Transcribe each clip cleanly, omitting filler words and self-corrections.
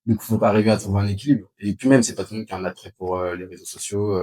Donc, faut arriver à trouver un équilibre. Et puis même, c'est pas tout le monde qui a un attrait pour les réseaux sociaux,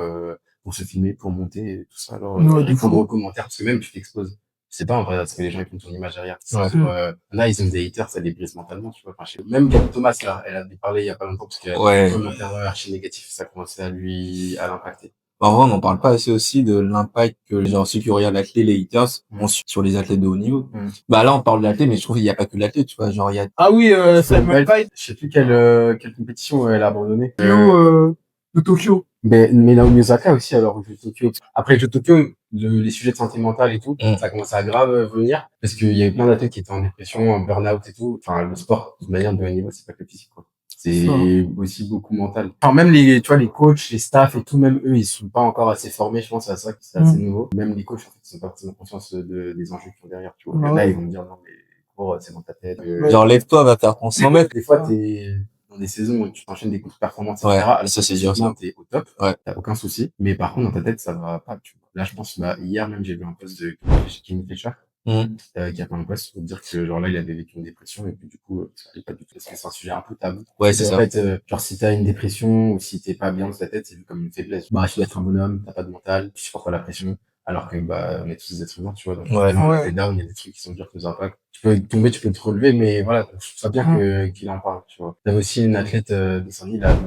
pour se filmer, pour monter et tout ça. Alors, Ouais, de répondre aux fou. commentaires, parce que même tu t'exposes. C'est pas en vrai, parce que les gens ils font ton image derrière. Ouais. Là, ils ont des haters, ça les brise mentalement, tu vois. Enfin, même Gabi Thomas, là, elle a parlé il y a pas longtemps, parce qu'elle a Ouais. des commentaires archi négatifs, ça commençait à l'impacter. En vrai, on n'en parle pas assez aussi de l'impact que, genre, ceux qui regardent l'athlète, les haters, ont sur les athlètes de haut niveau. Bah, là, on parle de l'athlète, mais je trouve qu'il n'y a pas que l'athlète, tu vois. Genre, il y a... Ah oui, Simon Biles, Je sais plus quelle compétition elle a abandonné. de Tokyo. Mais Naomi Osaka aussi, alors, aux Jeux de Tokyo. Après les Jeux de Tokyo, les sujets de santé mentale et tout, ça commence à grave venir, parce qu'il y avait plein d'athlètes qui étaient en dépression, en burn-out et tout. Enfin, le sport, de manière de haut niveau, c'est pas que le physique, quoi. C'est aussi beaucoup mental. Enfin, même tu vois, les coachs, les staffs et tout, même eux, ils sont pas encore assez formés, je pense, à ça, c'est assez nouveau. Même les coachs, en fait, ils sont pas forcément conscients des enjeux qui sont derrière, tu vois. Là, ils vont me dire, non, mais, gros, c'est dans ta tête. Genre, lève-toi, va faire ton 100 mètres. Des fois, t'es dans des saisons où tu t'enchaînes des courses performances, etc. Ouais, ça, c'est dur, ça. T'es au top. Ouais. T'as aucun souci. Mais par contre, dans ta tête, ça va pas, tu vois. Là, je pense, hier même, j'ai vu un post de Kenny Fletcher, qui a fait un post pour dire que, genre là, il avait vécu une dépression, et puis du coup, ça allait pas du tout, parce que c'est un sujet un peu tabou. Ouais, c'est ça. En fait, genre, si t'as une dépression, ou si t'es pas bien dans ta tête, c'est vu comme une faiblesse. Bah, tu dois être un bonhomme, t'as pas de mental, tu supportes pas la pression. Alors que, bah, on est tous des êtres humains, tu vois. Donc, t'es down, il y a des trucs qui sont durs qui nous impactent. Tu peux tomber, tu peux te relever, mais voilà, je trouve ça bien qu'il en parle, tu vois. T'avais aussi une athlète, de Sandy, là,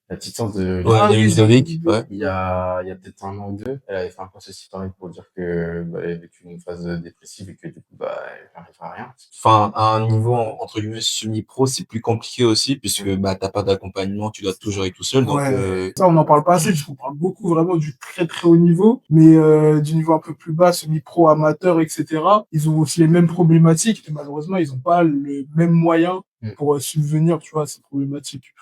la petite sœur de Ludovic, ouais. il y a peut-être un an ou deux, elle avait fait un post aussi pareil pour dire que, bah, elle avait vécu une phase dépressive et que du coup, bah, elle n'arrive à rien. Enfin, à un niveau, entre guillemets, semi-pro, c'est plus compliqué aussi, puisque, bah, t'as pas d'accompagnement, tu dois tout gérer tout seul, donc, Ça, on n'en parle pas assez, puisqu'on parle beaucoup vraiment du très très haut niveau, mais du niveau un peu plus bas, semi-pro, amateur, etc. Ils ont aussi les mêmes problématiques, et malheureusement, ils n'ont pas les mêmes moyens pour subvenir, tu vois, à ces problématiques.